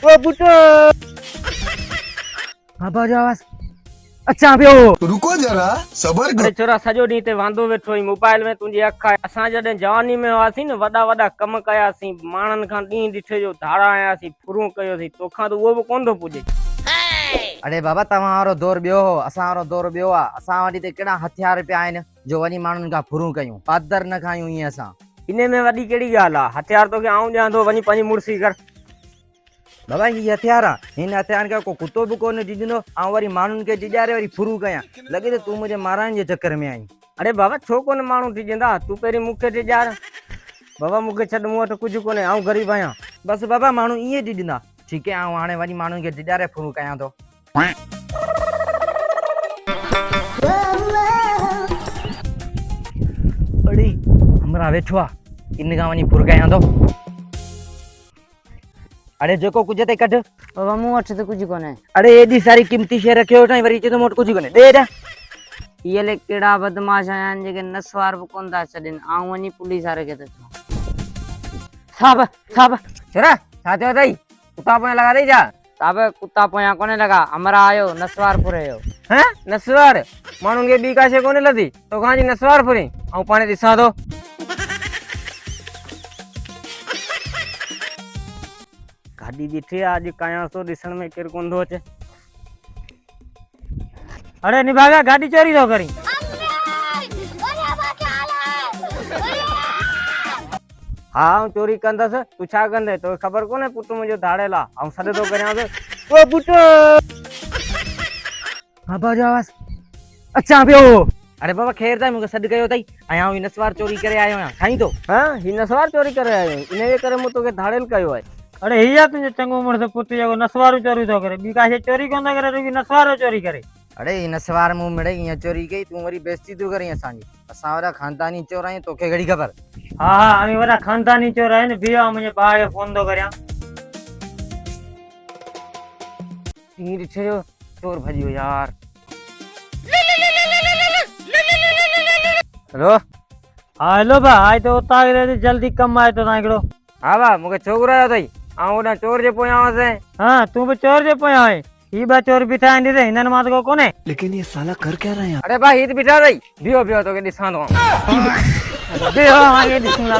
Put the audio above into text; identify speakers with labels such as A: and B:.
A: ओ पुटो बाबा जो आवाज अच्छा पियो
B: रुको जरा सबर
A: अरे छोरा सॼो ॾींहुं ते वांदो वेठो हुई मोबाइल में तुंहिंजी अख आहे। असां जॾहिं जवानी में हुआसीं न वॾा वॾा कम कयासीं माण्हुनि खां ॾींहुं ॾिठे जो धाड़ा आयासीं फुरूं कयोसीं तोखां त उहो बि कोन थो पुॼे।
C: अरे बाबा तव्हां वारो दौर ॿियो हो असां वारो दौर ॿियो आहे। असां वटि हिते कहिड़ा हथियार पिया आहिनि जो वञी माण्हुनि खां फुरूं कयूं पादर न खायूं ईअं असां।
A: इन में वॾी कहिड़ी ॻाल्हि आहे हथियार तोखे आऊं ॾियां थो वञी पंहिंजी मुड़सी कर।
C: बाबा हीअ हथियार आहे हिन हथियार खे को कुतो बि कोन ॾिजंदो ऐं वरी माण्हुनि खे ॾिॼारे वरी फुरूं कयां लॻे त तूं मुंहिंजे माराइण जे चकर में आहीं।
A: अरे बाबा छो कोन माण्हू ॾिजंदा तूं पहिरीं मूंखे ॾिॼार। बाबा मूंखे छॾ मूं वटि कुझु कोन्हे आऊं ग़रीब आहियां।
C: बसि बाबा माण्हू ईअं ॾिजंदा ठीकु आहे ऐं हाणे वञी माण्हुनि खे ॾिॼारे फुरूं कयां थो। अड़े हमरा वेठो आहे इन खां वञी फुरूं कयां थो। अरे जेको कुझु ते कढ
D: बाबा मूं वटि त कुझु कोन्हे।
C: अरे एॾी सारी क़ीमती शइ रखियो वेठा वरी चए थो मूं वटि कुझु कोन्हे ॾे ॾे।
D: इहे ले कहिड़ा बदमाश आहिनि जेके नसवार बि कोन था छॾनि ऐं वञी पुलिस वारे खे थो चवां।
C: साहब साहब छोरा छा थियो अथई कुता पोयां लॻा अथई छा?
D: साहब कुता पोयां कोन्हे लॻा हमरा आयो नसवार फुरे जो।
A: हैं नसवार माण्हुनि खे ॿी का शइ कोन्हे लधी तोखां जी नसवार फुरी ऐं पाणे ॾिसां थो। गाॾी ॾिठी आहे अॼु कयां थो ॾिसण में केरु कोन थो अचे। अरे निभागा गाॾी चोरी थो करी। हा आऊं चोरी कंदसि तूं छा कंदे तोखे ख़बर कोन्हे पुटु मुंहिंजो धाड़ेल आहे आऊं सॾु थो करियांसि। ओ पुटु
C: बाबा जो आवाज़ अच्छा पियो। अरे बाबा ख़ैर अथई मूंखे सॾु कयो अथई ऐं आउं हिन नसवार चोरी करे आयो आहियां साईं तो।
A: हाँ ही नसवार चोरी करे आयो इनजे करे मूं तोखे धाड़ेल कयो आहे।
E: अरे हीअ तुंहिंजो चङो मुड़ुसु पुटु जेको नसवारू चोरी थो करे ॿी का शइ चोरी कोन थो करे रुॻी नसवारो चोरी करे।
C: अरे हिन नसवार मूं मिड़ई हीअं चोरी कई तूं वरी बेइज्जती तूं करीं असांजी असां वॾा ख़ानदानी चोर आहियूं तोखे घणी ख़बर।
E: हा हा हाणे वॾा ख़ानदानी चोर आहिनि बीहो मुंहिंजे भाउ खे फोन थो करियां।
A: हीअं ॾिठे जो चोर भॼी वियो यार। हेलो
E: हा हेलो भाउ हाणे त उतां जल्दी कमु आहे तो तव्हां हिकिड़ो।
A: हा भाउ मूंखे छोकिरो आयो अथई ऐं होॾां चोर जे पोयां हुअसि।
E: हा तूं बि चोर जे पोयां आहीं ही ॿ चोर बीठा आहिनि ॾिसे हिननि मां त को कोन्हे।
B: लेकिन ये साला कर क्या रहे हैं?
A: अरे भाई हीअ त बीठा अथई बीहो बीहो तोखे ॾिसां थो।
E: बीहो हाणे ॾिसूं था।